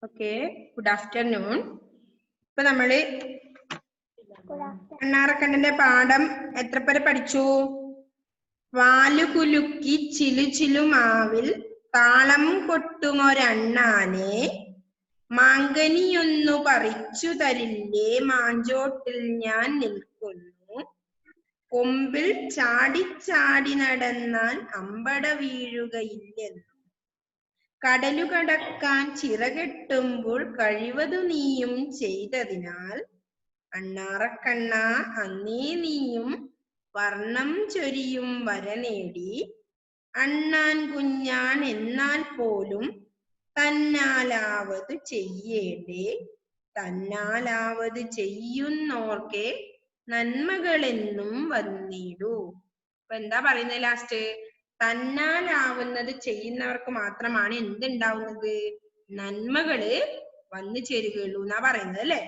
Okay, good afternoon. ഇപ്പൊ നമ്മള് അണ്ണാറക്കണ്ണന്റെ പാഠം എത്ര പേരെ പഠിച്ചു? വാലുകുലുക്കി ചിലു ചിലുമാവിൽ താളം കൊട്ടുമൊരണ്ണാനെ മാങ്കനിയൊന്നു പറിച്ചു തരില്ലേ മാഞ്ചോട്ടിൽ ഞാൻ നിൽക്കുന്നു. കൊമ്പിൽ ചാടി നടന്നാൽ അമ്പട വീഴുകയില്ലെന്നു. കടലു കടക്കാൻ ചിറകെട്ടുമ്പോൾ കഴിവതു നീയും ചെയ്തതിനാൽ അണ്ണാറക്കണ്ണ അന്നേ നീയും വർണ്ണം ചൊരിയും വര നേടി. അണ്ണാൻ കുഞ്ഞാൻ എന്നാൽ പോലും തന്നാലാവതു ചെയ്യേണ്ടേ. തന്നാലാവത് ചെയ്യുന്നോർക്കെ നന്മകളെന്നും വന്നിടൂ. അപ്പൊ എന്താ പറയുന്നത് ലാസ്റ്റ്? തന്നാലാവുന്നത് ചെയ്യുന്നവർക്ക് മാത്രമാണ് എന്തുണ്ടാവുന്നത്? നന്മകള് വന്നു ചേരുകയുള്ളൂ എന്നാ പറയുന്നത് അല്ലെ.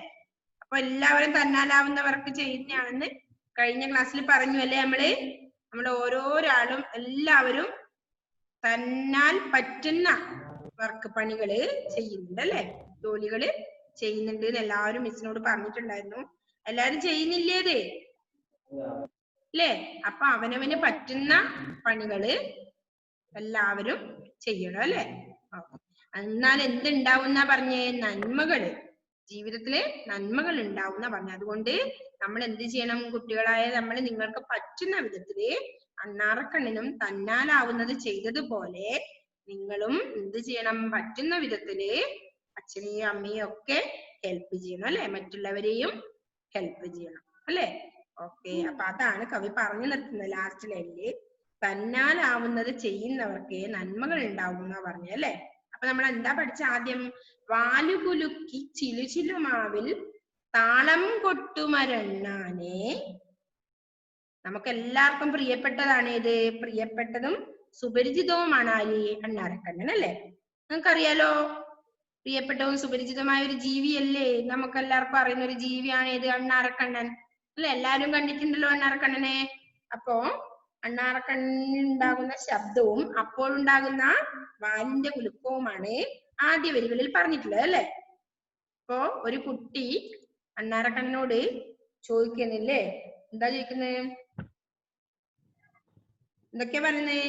അപ്പൊ എല്ലാവരും തന്നാലാവുന്നവർക്ക് ചെയ്യുന്നതാണെന്ന് കഴിഞ്ഞ ക്ലാസ്സിൽ പറഞ്ഞു അല്ലേ. നമ്മള് ഓരോരാളും എല്ലാവരും തന്നാൽ പറ്റുന്ന വർക്ക് പണികള് ചെയ്യുന്നുണ്ട് അല്ലെ, ജോലികള് ചെയ്യുന്നുണ്ട് എന്ന് എല്ലാവരും മിസ്സിനോട് പറഞ്ഞിട്ടുണ്ടായിരുന്നു. എല്ലാരും ചെയ്യുന്നില്ലേത് അല്ലേ? അപ്പൊ അവനവന് പറ്റുന്ന പണികള് എല്ലാവരും ചെയ്യണം അല്ലെ. എന്നാൽ എന്തുണ്ടാവുന്ന പറഞ്ഞേ? നന്മകള്, ജീവിതത്തില് നന്മകൾ ഉണ്ടാവുന്ന പറഞ്ഞു. അതുകൊണ്ട് നമ്മൾ എന്ത് ചെയ്യണം? കുട്ടികളായ നമ്മൾ നിങ്ങൾക്ക് പറ്റുന്ന വിധത്തില് അണ്ണാറക്കണ്ണനും തന്നാലാവുന്നത് ചെയ്തതുപോലെ നിങ്ങളും എന്ത് ചെയ്യണം? പറ്റുന്ന വിധത്തില് അച്ഛനെയും അമ്മയും ഒക്കെ ഹെൽപ്പ് ചെയ്യണം അല്ലെ, മറ്റുള്ളവരെയും ഹെൽപ്പ് ചെയ്യണം അല്ലെ. ഓക്കെ, അപ്പൊ അതാണ് കവി പറഞ്ഞു നിർത്തുന്നത് ലാസ്റ്റ് ലൈനില്. തന്നാലാവുന്നത് ചെയ്യുന്നവർക്ക് നന്മകൾ ഉണ്ടാവും എന്നാ പറഞ്ഞു അല്ലെ. അപ്പൊ നമ്മൾ എന്താ പഠിച്ച? ആദ്യം വാലുകുലുക്കി ചിലു ചിലുമാവിൽ താളം കൊട്ടുമരണ്ണാനെ. നമുക്ക് എല്ലാവർക്കും പ്രിയപ്പെട്ടതാണ് ഇത്, പ്രിയപ്പെട്ടതും സുപരിചിതവുമാണ് ആര്? അണ്ണാറക്കണ്ണൻ അല്ലെ. നിങ്ങൾക്കറിയാലോ, പ്രിയപ്പെട്ടവും സുപരിചിതമായ ഒരു ജീവിയല്ലേ, നമുക്ക് എല്ലാവർക്കും അറിയുന്ന ഒരു ജീവിയാണ് ഇത്, അണ്ണാറക്കണ്ണൻ അല്ലെ. എല്ലാരും കണ്ടിട്ടുണ്ടല്ലോ അണ്ണാറക്കണ്ണനെ. അപ്പോ അണ്ണാറക്കണ്ണനുണ്ടാകുന്ന ശബ്ദവും അപ്പോഴുണ്ടാകുന്ന വാലിന്റെ കുലുക്കവുമാണ് ആദ്യ വരികളിൽ പറഞ്ഞിട്ടുള്ളത് അല്ലെ. അപ്പോ ഒരു കുട്ടി അണ്ണാറക്കണ്ണനോട് ചോദിക്കുന്നില്ലേ, എന്താ ചോദിക്കുന്നത്? എന്തൊക്കെയാ പറയുന്നേ?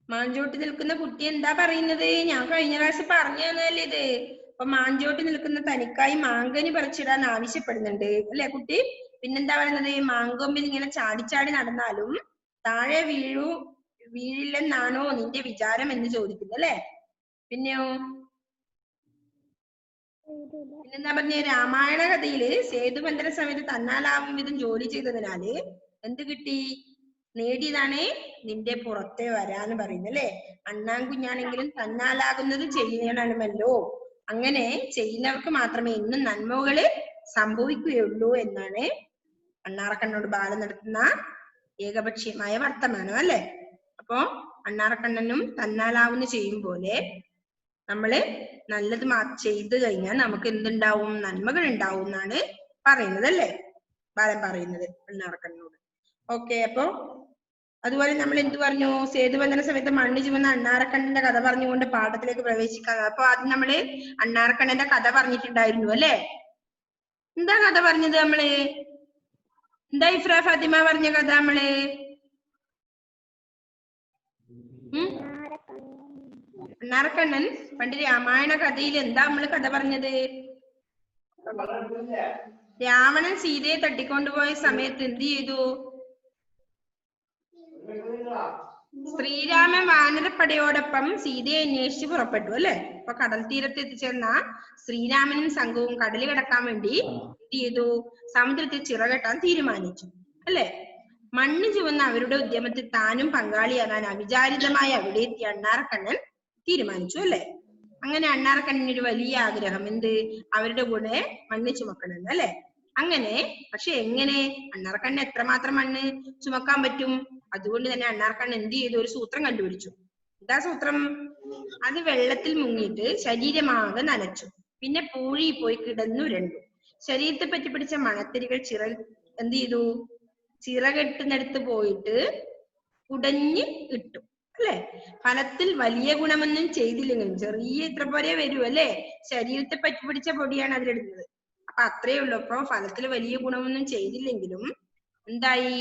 മാഞ്ചോട്ടി നിൽക്കുന്ന കുട്ടി എന്താ പറയുന്നത്? ഞാൻ കഴിഞ്ഞ പ്രാവശ്യം പറഞ്ഞു തന്നല്ലേ ഇത്. അപ്പൊ മാഞ്ചോട്ടി നിൽക്കുന്ന തനിക്കായി മാങ്കനി പറിച്ചിടാൻ ആവശ്യപ്പെടുന്നുണ്ട് അല്ലെ കുട്ടി. പിന്നെന്താ പറയുന്നത്? മാങ്കൊമ്പിൽ ഇങ്ങനെ ചാടി നടന്നാലും താഴെ വീഴില്ലെന്നാണോ നിന്റെ വിചാരം എന്ന് ചോദിക്കുന്നു അല്ലെ. പിന്നെയോ പിന്നെന്താ പറഞ്ഞ? രാമായണ കഥയില് സേതുബന്ധന സമയത്ത് തന്നാലാവും വിധം ജോലി ചെയ്തതിനാല് എന്ത് കിട്ടി? നേടിയതാണ് നിന്റെ പുറത്തെ വരാന്ന് പറയുന്നത് അല്ലെ. അണ്ണാൻ കുഞ്ഞാണെങ്കിലും തന്നാലാകുന്നത് ചെയ്യണമല്ലോ, അങ്ങനെ ചെയ്യുന്നവർക്ക് മാത്രമേ ഇന്നും നന്മകള് സംഭവിക്കുകയുള്ളൂ എന്നാണ് അണ്ണാറക്കണ്ണനോട് ബാലൻ നടത്തുന്ന ഏകപക്ഷീയമായ വർത്തമാനം അല്ലെ. അപ്പോ അണ്ണാറക്കണ്ണനും തന്നാലാവുന്ന ചെയ്യും പോലെ നമ്മള് നല്ലത് ചെയ്തു കഴിഞ്ഞാൽ നമുക്ക് എന്തുണ്ടാവും? നന്മകൾ ഉണ്ടാവും എന്നാണ് പറയുന്നത് അല്ലെ, ബാലൻ പറയുന്നത് അണ്ണാറക്കണ്ണനോട്. ഓക്കെ, അപ്പൊ അതുപോലെ നമ്മൾ എന്ത് പറഞ്ഞു? സേതുബന്ധന സമയത്ത് മണ്ണ് ചുമന്ന അണ്ണാറക്കണ്ണന്റെ കഥ പറഞ്ഞുകൊണ്ട് പാഠത്തിലേക്ക് പ്രവേശിക്കാം. അപ്പൊ ആദ്യം നമ്മള് അണ്ണാറക്കണ്ണന്റെ കഥ പറഞ്ഞിട്ടുണ്ടായിരുന്നു അല്ലെ. എന്താ കഥ പറഞ്ഞത് നമ്മള്? എന്താ ഇഫ്ര ഫാത്തിമ പറഞ്ഞ കഥ നമ്മള്? അണ്ണാറക്കണ്ണൻ പണ്ട് രാമായണ കഥയിൽ എന്താ നമ്മള് കഥ പറഞ്ഞത്? രാവണൻ സീതയെ തട്ടിക്കൊണ്ടുപോയ സമയത്ത് എന്ത് ചെയ്തു? ശ്രീരാമൻ വാനരപ്പടയോടൊപ്പം സീതയെ അന്വേഷിച്ച് പുറപ്പെട്ടു അല്ലെ. അപ്പൊ കടൽ തീരത്ത് എത്തിച്ചേർന്ന ശ്രീരാമനും സംഘവും കടല് കടക്കാൻ വേണ്ടി എന്ത് ചെയ്തു? സമുദ്രത്തിൽ ചിറകെട്ടാൻ തീരുമാനിച്ചു അല്ലെ. മണ്ണ് ചുവന്ന അവരുടെ ഉദ്യമത്തിൽ താനും പങ്കാളിയാകാൻ അവിചാരിതമായി അവിടെ എത്തിയ അണ്ണാറക്കണ്ണൻ തീരുമാനിച്ചു അല്ലെ. അങ്ങനെ അണ്ണാറക്കണ്ണന് ഒരു വലിയ ആഗ്രഹം, എന്ത്? അവരുടെ കൂടെ മണ്ണ് ചുമക്കണമെന്ന് അല്ലെ. അങ്ങനെ പക്ഷെ എങ്ങനെ? അണ്ണാറക്കണ്ണന് എത്രമാത്രം മണ്ണ് ചുമക്കാൻ പറ്റും? അതുകൊണ്ട് തന്നെ അണ്ണാറക്കണ്ണൻ എന്ത് ചെയ്തു? ഒരു സൂത്രം കണ്ടുപിടിച്ചു. എന്താ സൂത്രം? അത് വെള്ളത്തിൽ മുങ്ങിയിട്ട് ശരീരമാകെ നനച്ചു. പിന്നെ പൂഴി പോയി കിടന്നുരണ്ടു. ശരീരത്തെ പറ്റി പിടിച്ച മണത്തിരികൾ എന്ത് ചെയ്തു? ചിറകെട്ടുന്നിടത്ത് പോയിട്ട് കുടഞ്ഞ് ഇട്ടു അല്ലെ? ഫലത്തിൽ വലിയ ഗുണമൊന്നും ചെയ്തില്ലെങ്കിലും ചെറിയ ഇത്ര പോലെ വരൂ അല്ലെ? ശരീരത്തെ പറ്റിപ്പിടിച്ച പൊടിയാണ് അതിലിടുന്നത്. അപ്പൊ അത്രയേ ഉള്ളൂ. അപ്പൊ ഫലത്തിൽ വലിയ ഗുണമൊന്നും ചെയ്തില്ലെങ്കിലും എന്തായി?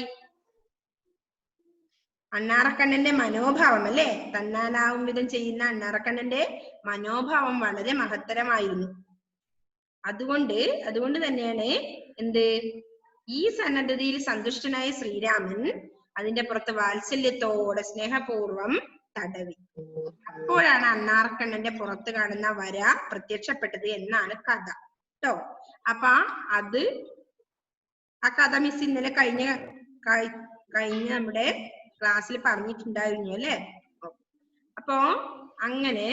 അണ്ണാറക്കണ്ണന്റെ മനോഭാവം അല്ലെ? തന്നാലാവും വിധം ചെയ്യുന്ന അണ്ണാറക്കണ്ണന്റെ മനോഭാവം വളരെ മഹത്തരമായിരുന്നു. അതുകൊണ്ട് തന്നെയാണ് എന്ത്, ഈ സന്നദ്ധതയിൽ സന്തുഷ്ടനായ ശ്രീരാമൻ അതിന്റെ പുറത്ത് വാത്സല്യത്തോടെ സ്നേഹപൂർവം തടവി. അപ്പോഴാണ് അണ്ണാറക്കണ്ണന്റെ പുറത്ത് കാണുന്ന വര പ്രത്യക്ഷപ്പെട്ടത് എന്നാണ് കഥ കേട്ടോ. അപ്പൊ ആ കഥ മിസ് ഇന്നലെ കഴിഞ്ഞ നമ്മുടെ ക്ലാസ്സിൽ പറഞ്ഞിട്ടുണ്ടായിരുന്നു അല്ലെ? അപ്പോ അങ്ങനെ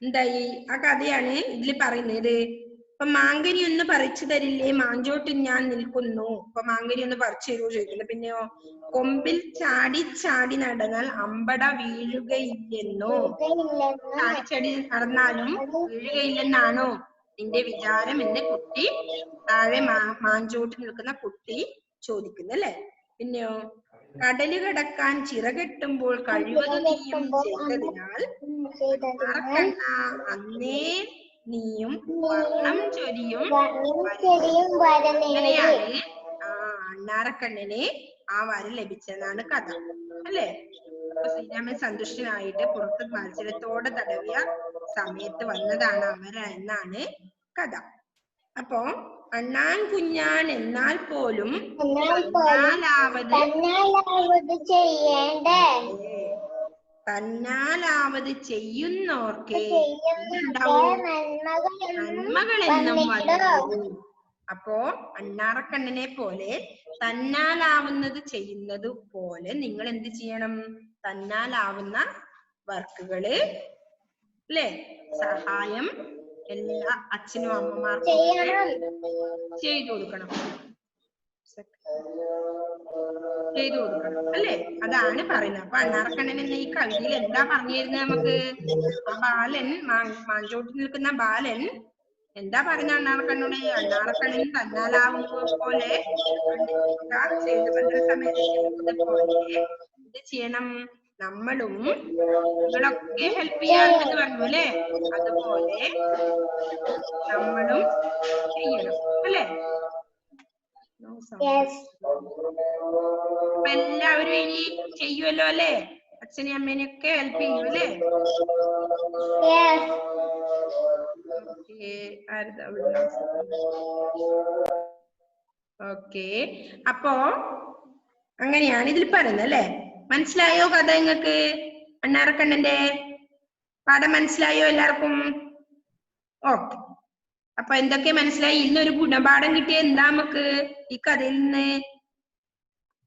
എന്തായി? ആ കഥയാണ് ഇതിൽ പറയുന്നത്. ഇപ്പൊ മാങ്കനി ഒന്ന് പറിച്ചു തരില്ലേ, മാഞ്ചോട്ടിൽ ഞാൻ നിൽക്കുന്നു. ഇപ്പൊ മാങ്കനി ഒന്ന് പറിച്ചു തരുമോ ചോദിക്കുന്നു. പിന്നെയോ, കൊമ്പിൽ ചാടി ചാടി നടന്നാൽ അമ്പട വീഴുകയില്ലെന്നോ? ചാടി ചാടി നടന്നാലും വീഴുകയില്ലെന്നാണോ നിന്റെ വിചാരം എന്ന് കുട്ടി താഴെ മാഞ്ചോട്ടിൽ നിൽക്കുന്ന കുട്ടി ചോദിക്കുന്നല്ലേ. പിന്നെയോ, കടല് കടക്കാൻ ചിറകെട്ടുമ്പോൾ കഴിവതും നീയും ചെയ്തതിനാൽ അന്നേ നീയും വർണ്ണം ചൊരിയും അങ്ങനെയാണ് അണ്ണാറക്കണ്ണന് ആ വര ലഭിച്ചതാണ് കഥ അല്ലെ? അപ്പൊ ശ്രീരാമൻ സന്തുഷ്ടനായിട്ട് പുറത്ത് മത്സരത്തോടെ തടവിയ സമയത്ത് വന്നതാണ് അമര എന്നാണ് കഥ. അപ്പോ അണ്ണാൻ കുഞ്ഞാൻ എന്നാൽ പോലും തന്നാലാവത് ചെയ്യുന്നോർക്ക് നന്മകളെന്നും വന്നു. അപ്പോ അണ്ണാറക്കണ്ണനെ പോലെ തന്നാലാവുന്നത് ചെയ്യുന്നത് പോലെ നിങ്ങൾ എന്ത് ചെയ്യണം? തന്നാലാവുന്ന വർക്കുകള് അല്ലെ, സഹായം എല്ലാ അച്ഛനും അമ്മമാർക്കും ചെയ്തു കൊടുക്കണം അല്ലെ? അതാണ് പറയുന്നത്. അപ്പൊ അണ്ണാറക്കണ്ണൻ എന്ന ഈ കവിതയിൽ എന്താ പറഞ്ഞു തരുന്നത് നമുക്ക്? ആ ബാലൻ, മാഞ്ചോട്ടിൽ നിൽക്കുന്ന ബാലൻ എന്താ പറയുന്ന അണ്ണാറക്കണ്ണനോട്? അണ്ണാറക്കണ്ണൻ തന്നാലാവുന്നത് പോലെ സേതുഭദ്ര സമയത്ത് ചെയ്യുന്നത് പോലെ എന്ത് ചെയ്യണം? നമ്മളും നിങ്ങളൊക്കെ ഹെൽപ്പ് ചെയ്യാമെന്ന് പറഞ്ഞു അല്ലെ? അതുപോലെ നമ്മളും ചെയ്യണം അല്ലെ? അപ്പൊ എല്ലാവരും ഇനി ചെയ്യുമല്ലോ അല്ലെ? അച്ഛനെയും അമ്മേനെയൊക്കെ ഹെൽപ്പ് ചെയ്യും അല്ലെ? ഓക്കെ. അപ്പോ അങ്ങനെയാണ് ഇതിൽ പറയുന്നത് അല്ലെ? മനസ്സിലായോ കഥ നിങ്ങൾക്ക്? അണ്ണാറക്കണ്ണന്റെ പാഠം മനസ്സിലായോ എല്ലാവർക്കും? ഓക്കെ. അപ്പൊ എന്തൊക്കെ മനസ്സിലായി? ഇന്നൊരു ഗുണപാഠം കിട്ടിയ എന്താ നമുക്ക് ഈ കഥയിൽ നിന്ന്?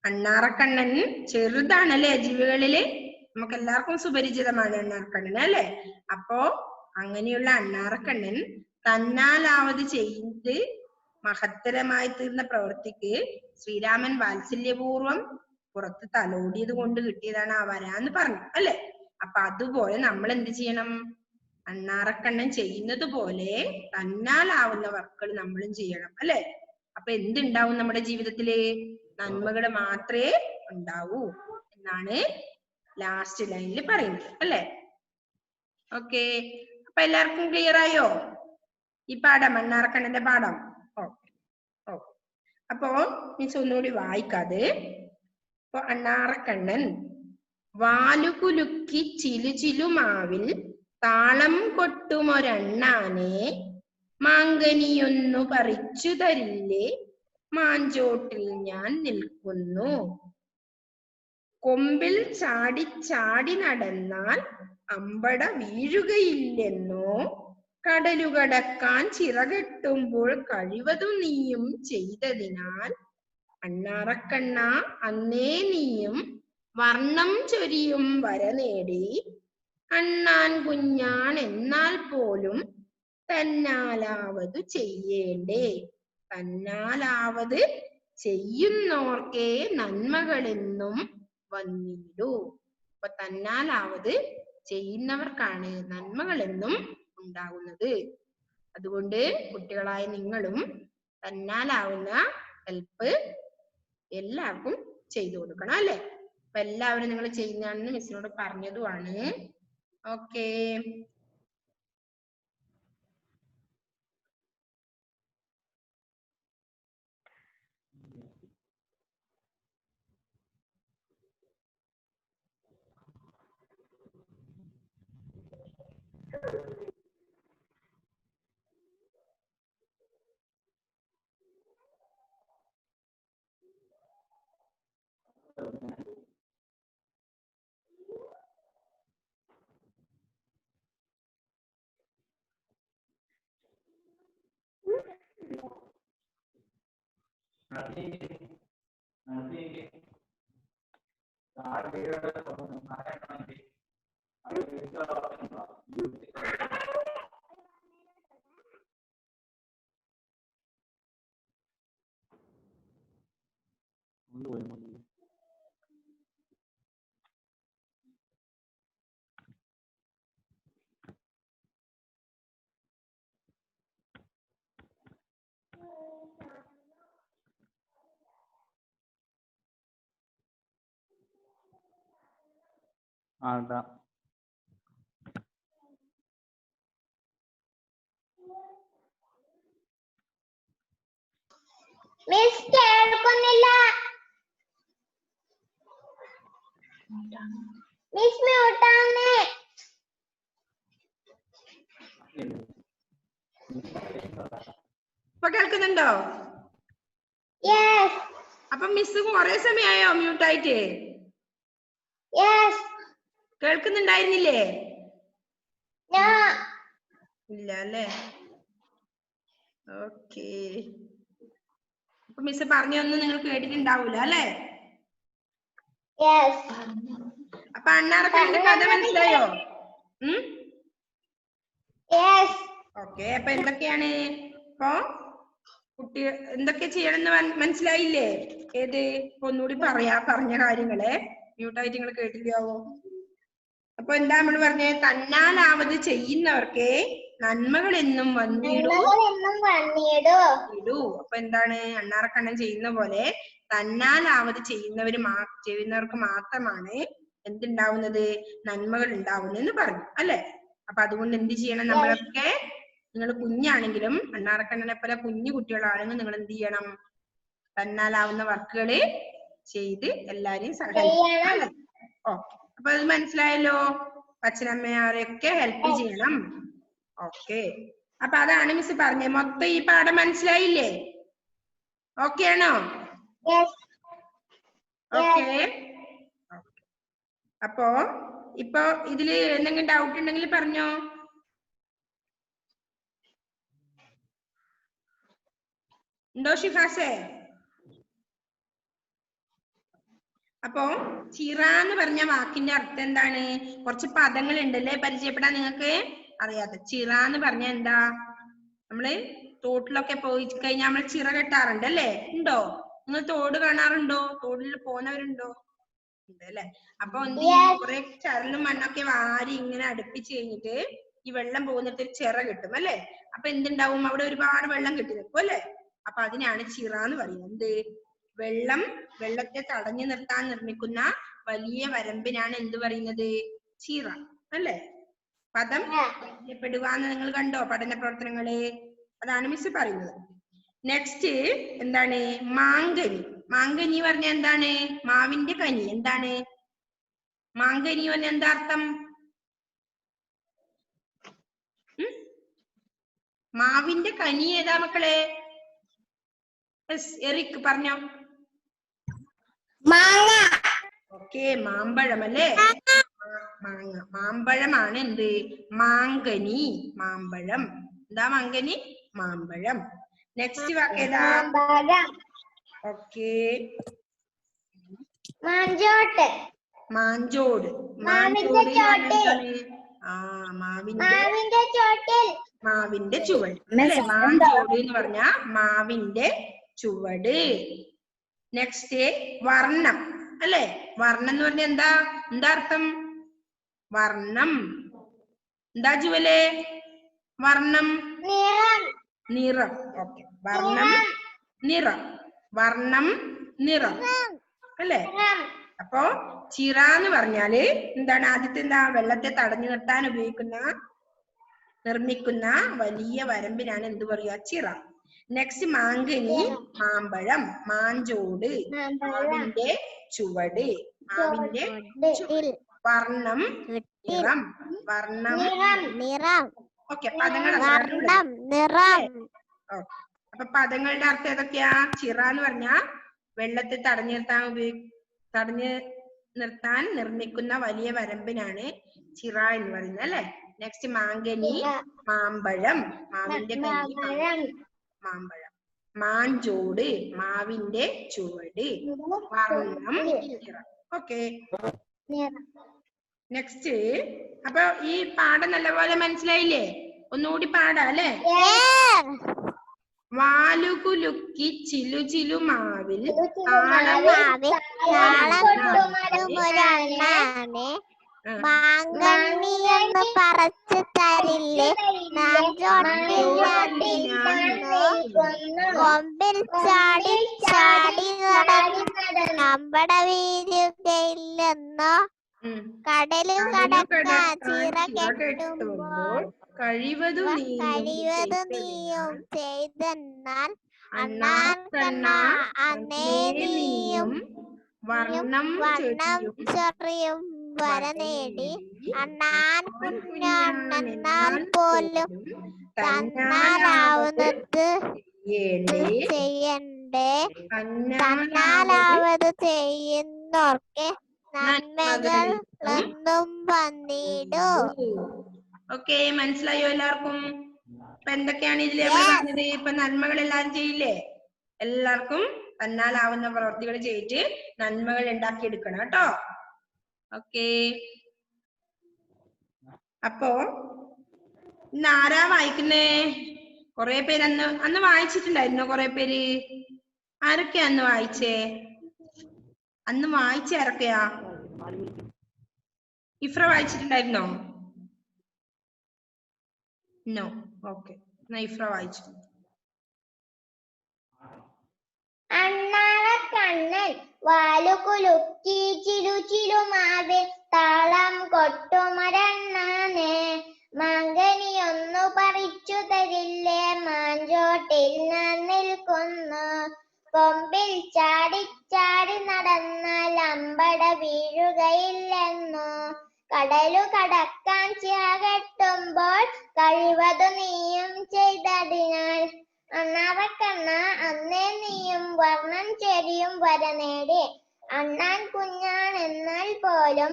അണ്ണാറക്കണ്ണൻ ചെറുതാണല്ലേ ജീവികളില്, നമുക്ക് എല്ലാവർക്കും സുപരിചിതമാണ് അണ്ണാറക്കണ്ണൻ അല്ലെ? അപ്പോ അങ്ങനെയുള്ള അണ്ണാറക്കണ്ണൻ തന്നാലാവത് ചെയ്ത് മഹത്തരമായി തീർന്ന പ്രവൃത്തിക്ക് ശ്രീരാമൻ വാത്സല്യപൂർവം പുറത്ത് തലോടിയത് കൊണ്ട് കിട്ടിയതാണ് ആ വരാന്ന് പറഞ്ഞു അല്ലെ? അപ്പൊ അതുപോലെ നമ്മൾ എന്ത് ചെയ്യണം? അണ്ണാറക്കണ്ണൻ ചെയ്യുന്നത് പോലെ തന്നാലാവുന്ന വർക്കുകൾ നമ്മളും ചെയ്യണം അല്ലെ? അപ്പൊ എന്തുണ്ടാവും നമ്മുടെ ജീവിതത്തില്? നന്മകൾ മാത്രമേ ഉണ്ടാവൂ എന്നാണ് ലാസ്റ്റ് ലൈനിൽ പറയുന്നത് അല്ലെ? ഓക്കെ. അപ്പൊ എല്ലാവർക്കും ക്ലിയർ ആയോ ഈ പാഠം, അണ്ണാറക്കണ്ണന്റെ പാഠം? അപ്പോ മീൻസ് ഒന്നുകൂടി വായിക്കാതെ. അപ്പൊ അണ്ണാറക്കണ്ണൻ വാലുകുലുക്കി ചിലുചിലുമാവിൽ താളം കൊട്ടുമൊരണ്ണാനെ മാങ്കനിയൊന്നു പറിച്ചു തരില്ലേ, മാഞ്ചോട്ടിൽ ഞാൻ നിൽക്കുന്നു. കൊമ്പിൽ ചാടി ചാടി നടന്നാൽ അമ്പട വീഴുകയില്ലെന്നോ, കടലുകടക്കാൻ ചിറകെട്ടുമ്പോൾ കഴിവതും നീയും ചെയ്തതിനാൽ അണ്ണാറക്കണ്ണ അന്നേ നീയും വർണ്ണം ചൊരിയും വര നേടി. അണ്ണാൻ കുഞ്ഞാൻ എന്നാൽ പോലും തന്നാലാവതു ചെയ്യേണ്ടേ, തന്നാലാവത് ചെയ്യുന്നോർക്കേ നന്മകളെന്നും വന്നിടൂ. അപ്പൊ തന്നാലാവത് ചെയ്യുന്നവർക്കാണ് നന്മകളെന്നും ഉണ്ടാകുന്നത്. അതുകൊണ്ട് കുട്ടികളായ നിങ്ങളും തന്നാലാവുന്ന ഹെൽപ്പ് എല്ലാവർക്കും ചെയ്തു കൊടുക്കണം അല്ലെ? അപ്പൊ എല്ലാവരും നിങ്ങൾ ചെയ്യുന്നതാണെന്ന് മിസ്സിനോട് പറഞ്ഞതുമാണ്. ഓക്കേ. മിസ് കേൾക്കുന്നില്ല. മിസ് മ്യൂട്ടാണ്. ഇപ്പൊ കേൾക്കുന്നുണ്ടോ? യെസ് അപ്പൊ മിസ് കുറെ സമയമായോ മ്യൂട്ടായിട്ട്? യെസ്. കേൾക്കുന്നുണ്ടായിരുന്നില്ലേ? നോ. ഇല്ല അല്ലേ? ഓക്കേ. അപ്പൊ മിസ് പറഞ്ഞൊന്നും നിങ്ങൾ കേട്ടിട്ടുണ്ടാവൂല അല്ലേ? യെസ്. അപ്പൊ അണ്ണാറക്കണ്ണന്റെ കഥ മനസ്സിലായോ? യെസ്. ഓക്കെ. അപ്പൊ എന്തൊക്കെയാണ് ഇപ്പൊ കുട്ടി എന്തൊക്കെ ചെയ്യണമെന്ന് മനസ്സിലായില്ലേ? ഏത് ഒന്നുകൂടി പറഞ്ഞ കാര്യങ്ങളെ മ്യൂട്ടായിട്ട് നിങ്ങൾ കേട്ടില്ലാവോ? അപ്പൊ എന്താ നമ്മൾ പറഞ്ഞേ? തന്നാലാവത് ചെയ്യുന്നവർക്ക് നന്മകൾ എന്നും വന്നിടൂ. അപ്പൊ എന്താണ്? അണ്ണാറക്കണ്ണൻ ചെയ്യുന്ന പോലെ തന്നാലാവത് ചെയ്യുന്നവർക്ക് മാത്രമാണ് എന്തുണ്ടാവുന്നത്? നന്മകൾ ഉണ്ടാവുന്നെന്ന് പറഞ്ഞു അല്ലെ? അപ്പൊ അതുകൊണ്ട് എന്ത് ചെയ്യണം? നമ്മളൊക്കെ നിങ്ങൾ കുഞ്ഞാണെങ്കിലും അണ്ണാറക്കണ്ണനെ പോലെ കുഞ്ഞു കുട്ടികളാണെങ്കിലും നിങ്ങൾ എന്ത് ചെയ്യണം? തന്നാലാവുന്ന വർക്കുകള് ചെയ്ത് എല്ലാരെയും സഹായിക്കണം. ഓക്കെ. അപ്പൊ അത് മനസ്സിലായല്ലോ? അച്ഛനമ്മയാരെയൊക്കെ ഹെൽപ്പ് ചെയ്യണം. ഓക്കെ. അപ്പൊ അതാണ് മിസ് പറഞ്ഞത്. മൊത്തം ഈ പാഠം മനസ്സിലായില്ലേ? ഓക്കെ ആണോ? ഓക്കെ. അപ്പോ ഇപ്പൊ ഇതില് എന്തെങ്കിലും ഡൗട്ട് ഉണ്ടെങ്കിൽ പറഞ്ഞോ. ഉണ്ടോ ഷിഫാസേ? അപ്പോ ചിറ എന്ന് പറഞ്ഞ വാക്കിന്റെ അർത്ഥം എന്താണ്? കുറച്ച് പദങ്ങൾ ഉണ്ടല്ലേ പരിചയപ്പെടാൻ നിങ്ങൾക്ക് അറിയാത്ത. ചിറ എന്ന് പറഞ്ഞ എന്താ? നമ്മള് തോട്ടിലൊക്കെ പോയി കഴിഞ്ഞാൽ നമ്മൾ ചിറ കെട്ടാറുണ്ട് അല്ലേ? ഉണ്ടോ? നിങ്ങൾ തോട് കാണാറുണ്ടോ? തോടിൽ പോകുന്നവരുണ്ടോ? ഉണ്ട് അല്ലെ? അപ്പൊ എന്ത് ചെയ്യും? കുറെ ചരലും മണ്ണൊക്കെ വാരി ഇങ്ങനെ അടുപ്പിച്ച് കഴിഞ്ഞിട്ട് ഈ വെള്ളം പോകുന്നിട്ട് ഒരു ചിറ കിട്ടും അല്ലെ? അപ്പൊ എന്തുണ്ടാവും? അവിടെ ഒരുപാട് വെള്ളം കെട്ടി നിൽക്കും അല്ലെ? അപ്പൊ അതിനാണ് ചിറ എന്ന് പറയുന്നത്. വെള്ളത്തെ തടഞ്ഞു നിർത്താൻ നിർമ്മിക്കുന്ന വലിയ വരമ്പിനാണ് എന്ത് പറയുന്നത്? ചിറ അല്ലെ? പദം പരിചയപ്പെടുക എന്ന് നിങ്ങൾ കണ്ടോ? പഠന പ്രവർത്തനങ്ങള് അതാണ് മിസ് പറയുന്നത്. നെക്സ്റ്റ് എന്താണ്? മാങ്കനി. മാങ്കനി പറഞ്ഞ എന്താണ്? മാവിന്റെ കനി. എന്താണ് മാങ്കനി പറഞ്ഞ എന്താ അർത്ഥം? മാവിന്റെ കനി ഏതാ മക്കളെ? എറിക് പറഞ്ഞോ. മാങ്ങ. ഓക്കെ. മാമ്പഴം അല്ലേ? മാങ്ങ. മാമ്പഴമാണ് എന്ത്? മാങ്കനി. മാമ്പഴം. എന്താ മാങ്കനി? മാമ്പഴം. നെക്സ്റ്റ് വാക്ക് ഏതാ? ഓക്കെ. മാഞ്ചോട്ട്. മാഞ്ചോട്. മാവിന്റെ ചോട്ടിൽ. മാവിന്റെ ചുവട് അല്ലെ? മാഞ്ചോട് എന്ന് പറഞ്ഞ മാവിന്റെ ചുവട്. നെക്സ്റ്റ് വർണ്ണം അല്ലെ? വർണ്ണം എന്ന് പറഞ്ഞ എന്താ? എന്താ അർത്ഥം? വർണ്ണം. എന്താ ജുവലേ? വർണ്ണം നിറം. ഓക്കെ. വർണ്ണം നിറം. വർണ്ണം നിറം അല്ലെ? അപ്പോ ചിറ എന്ന് പറഞ്ഞാല് എന്താണ്? ആദ്യത്തെ എന്താ? വെള്ളത്തെ തടഞ്ഞു നിർത്താൻ നിർമ്മിക്കുന്ന വലിയ വരമ്പിനാണ് എന്ത് പറയുക? ചിറ. നെക്സ്റ്റ് മാങ്കനി, മാമ്പഴം, മാഞ്ചോട്, മാവിന്റെ ചുവട്, മാവിന്റെ വർണ്ണം, നിറം, വർണ്ണം, ഓക്കെ. പദങ്ങൾ അപ്പൊ പദങ്ങളുടെ അർത്ഥം ഏതൊക്കെയാ? ചിറ എന്ന് പറഞ്ഞാ വെള്ളത്തെ തടഞ്ഞു നിർത്താൻ നിർമ്മിക്കുന്ന വലിയ വരമ്പിനാണ് ചിറ എന്ന് പറയുന്നത്, അല്ലെ? നെക്സ്റ്റ് മാങ്കനി, മാമ്പഴം, മാവിന്റെ കനി, മാമ്പഴം, മാഞ്ചോട്, മാവിന്റെ ചുവട്, വർണ്ണം, നിറം. ഓക്കെ. നെക്സ്റ്റ്. അപ്പൊ ഈ പാഠം നല്ലപോലെ മനസ്സിലായില്ലേ? ഒന്നുകൂടി പാടാം, അല്ലെ? വാലുകുലുക്കി ചിലു ചിലു മാവിൽ മാങ്കണ്ണിയെന്ന് പറച്ചു തരില്ലേ, കൊമ്പിൽ ചാടി ചാടി നടമ്പട വീഴുകയില്ലെന്നോ, കടലു കടക്കാൻ ചിറ കെട്ടുമ്പോൾ കഴിവതു നീയും ചെയ്തെന്നാൽ അണ്ണാൻ കണ്ണാ അന്നേ നീയും വർണ്ണം ചെറിയും വര നേടി, അണ്ണാൻ കുഞ്ഞാണെന്നാൽ പോലും തന്നാലാവുന്നത് ചെയ്യണ്ടേ, തന്നാലാവത് ചെയ്യുന്നോർക്ക് നന്മകൾ എന്നും വന്നിടൂ. ഓക്കെ, മനസ്സിലായോ എല്ലാവർക്കും? ഇപ്പൊ എന്തൊക്കെയാണ് ഇതിൽ പറഞ്ഞത്? ഇപ്പൊ നന്മകൾ എല്ലാരും ചെയ്യില്ലേ? എല്ലാവർക്കും തന്നാലാവുന്ന പ്രവർത്തികൾ ചെയ്തിട്ട് നന്മകൾ ഉണ്ടാക്കിയെടുക്കണം കേട്ടോ. ഓക്കെ. അപ്പോ ഇന്ന് ആരാ വായിക്കുന്നേ? കൊറേ പേര് അന്ന് വായിച്ചിട്ടുണ്ടായിരുന്നോ? കൊറേ പേര് ആരൊക്കെയാ അന്ന് വായിച്ചേ? അന്ന് വായിച്ച ആരൊക്കെയാ? ഇഫ്ര വായിച്ചിട്ടുണ്ടായിരുന്നോ? നോ. ഓക്കെ, ഇഫ്ര വായിച്ചു. അണ്ണാറക്കണ്ണൻ വാലുകുലുക്കി ചിലു ചിലു മാവിൽ താളം കൊട്ടുമൊരണ്ണാനെ, മാങ്കനിയൊന്നു പറിച്ചു തരില്ലേ, മാഞ്ചോട്ടിൽ ഞാൻ നിൽക്കുന്നു, കൊമ്പിൽ ചാടി ചാടി നടന്നാൽ അമ്പട വീഴുകയില്ലെന്നു, കടലു കടക്കാൻ ചിറകെട്ടുമ്പോൾ കഴിവതു നീയും ചെയ്തതിനാൽ അണ്ണാറക്കണ്ണ അന്നേ നീയും വർണ്ണം ചെരിയും വര നേടി, അണ്ണാൻ കുഞ്ഞാണെന്നാൽ പോലും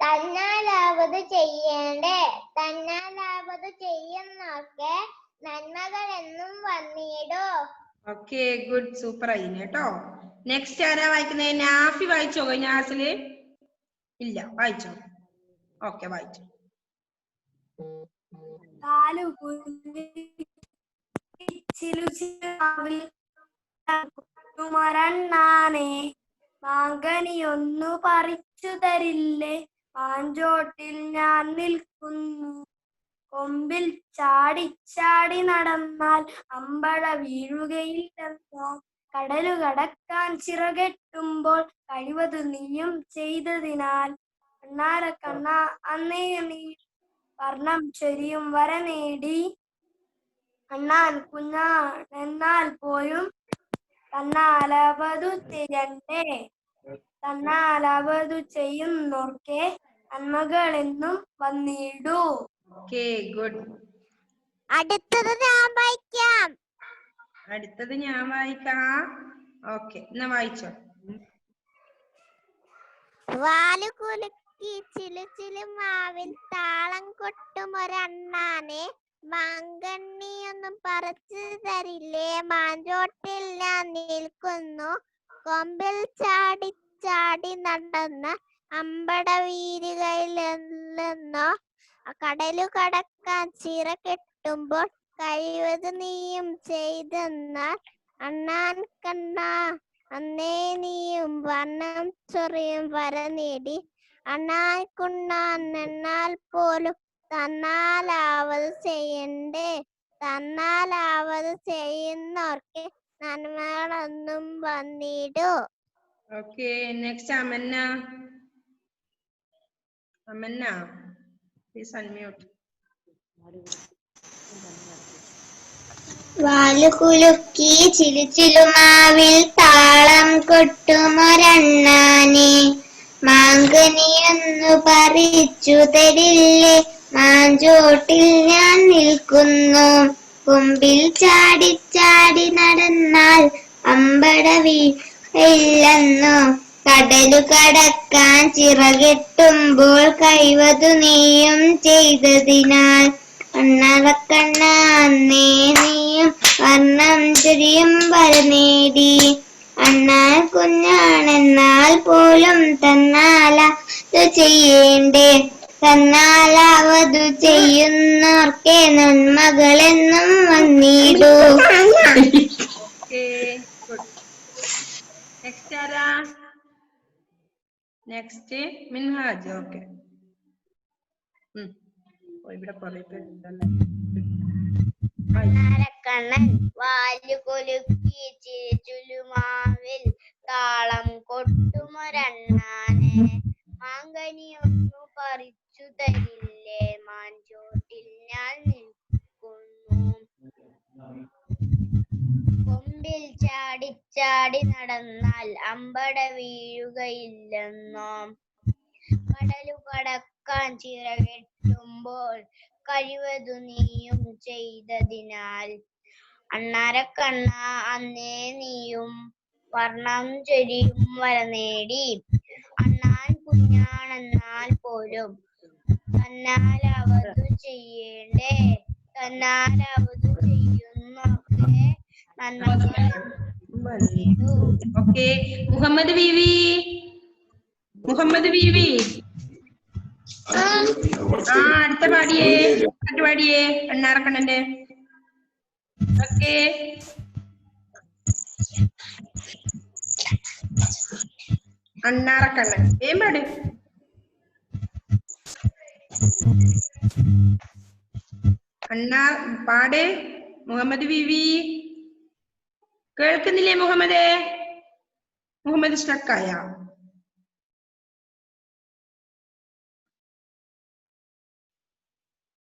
തന്നാലാവത് ചെയ്യേണ്ടേ, തന്നാലാവത് ചെയ്യുന്നവർക്ക് നന്മകൾ എന്നും വന്നിടൂ. ഓക്കെ, ഗുഡ്, സൂപ്പർ ആയിന് കേട്ടോ. നെക്സ്റ്റ് ആരാ വായിക്കുന്നത്? നാഫി വായിച്ചോ? കഴിഞ്ഞ ഇല്ല, വായിച്ചോ? ഓക്കെ, വായിച്ചു. മാങ്കനിയൊന്നു പറിച്ചു തരില്ലേ, മാഞ്ചോട്ടിൽ ഞാൻ നിൽക്കുന്നു, കൊമ്പിൽ ചാടി ചാടി നടന്നാൽ അമ്പട വീഴുകയില്ലെന്നോ, കടലു കടക്കാൻ ചിറകെട്ടുമ്പോൾ കഴിവതു നീയും ചെയ്തതിനാൽ അണ്ണാരക്കണ്ണ അന്നേ നീ വർണ്ണം ചൊരിയും വര നേടി, അണ്ണാൻ കുഞ്ഞാണെന്നാൽ പോലും തന്നാലാവതു ചെയ്യണ്ടേ, തന്നാലാവതു ചെയ്യുന്നോർക്കെ നന്മകളെന്നും വന്നിടൂ. Okay, good. അടുത്തത് ഞാൻ വായിക്കാം. ഓക്കെ, എന്നാ വായിച്ചോ. വാലുകുലുക്കി ചിലു ചിലു മാവിൽ താളം കൊട്ടുമൊരണ്ണാനെ, മാങ്കണ്ണിയൊന്നും പറിച്ചു തരില്ലേ, മാഞ്ചോട്ടിൽ ഞാൻ നിൽക്കുന്നു, കൊമ്പിൽ ചാടി ചാടി നടന്ന അമ്പട വീരുകയില്ലെന്നോ, കടലു കടക്കാൻ ചിറ കെട്ടുമ്പോൾ കഴിവത് നീയും ചെയ്തെന്നാൽ അണ്ണാൻ കണ്ണാ അന്നേ നീയും വർണ്ണം ചൊറിയും വര നേടി, അണ്ണാൻ കുണ്ണാൻ പോലും തന്നാലാവത് ചെയ്യണ്ടേ, തന്നാലാവത് ചെയ്യുന്നവർക്ക് നന്മകളൊന്നും വന്നിടൂ. Okay next Amanna. Amanna please unmute. വാലുകുലുക്കി ചിലുചിലുമാവിൽ താളം കൊട്ടുമൊരണ്ണാനെ മാങ്കനിയൊന്നു പറിച്ചു തരില്ലേ മാഞ്ചോട്ടിൽ ഞാൻ നിൽക്കുന്നു കൊമ്പിൽ ചാടി ചാടി നടന്നാൽ അമ്പട വീഴില്ലെന്നോ കടലു കടക്കാൻ ചിറകെട്ടുമ്പോൾ കഴിവതു നീയും ചെയ്തതിനാൽ അണ്ണാറക്കണ്ണേ നീയും വർണ്ണം ചൊരിയും വര നേടി അണ്ണാൻ കുഞ്ഞാണെന്നാൽ പോലും തന്നാലതു ചെയ്യേണ്ടേ തന്നാലാവതു ചെയ്യുന്നോർക്കെ നന്മകളെന്നും വന്നിടൂ. നെക്സ്റ്റ് ആരാ? നെക്സ്റ്റ് മിൻഹാജ്. ഓക്കെ ഇവിടെ കുറെ പേരുണ്ടല്ലോ. അണ്ണാരക്കണ്ണൻ വാലുകൊലുക്കി ചിലുമാവിൽ താളം കൊട്ടുമൊരണ്ണാനെ മാങ്കനിയൊന്നു പറിച്ചു തരില്ലേ മാഞ്ചോട്ടിൽ ഞാൻ നിൽക്കുന്നു കൊമ്പിൽ ചാടി ചാടി നടന്നാൽ അമ്പട വീഴുകയില്ലെന്നോ കടലു കടക്കാൻ ചിറകെട്ടുമ്പോൾ കഴിവതു നീയും ചെയ്തതിനാൽ അണ്ണാരക്കണ്ണ അന്നേ നീയും വർണ്ണം ചൊരിയും വര നേടി അണ്ണാൻ കുഞ്ഞാണെന്നാൽ പോലും തന്നാലവതു ചെയ്യേണ്ടേ തന്നാലവതു ചെയ്യുന്നൊക്കെ ഓക്കെ മുഹമ്മദ് ബീവി. മുഹമ്മദ് ബീവി അടുത്ത പാടിയേ അണ്ണാറക്കണ്ണന്റെ. ഓക്കെ അണ്ണാറക്കണ്ണൻ പാട്. അണ്ണാ പാട്. മുഹമ്മദ് ബീവി കേൾക്കുന്നില്ലേ? മുഹമ്മദ് സ്റ്റക്കായ?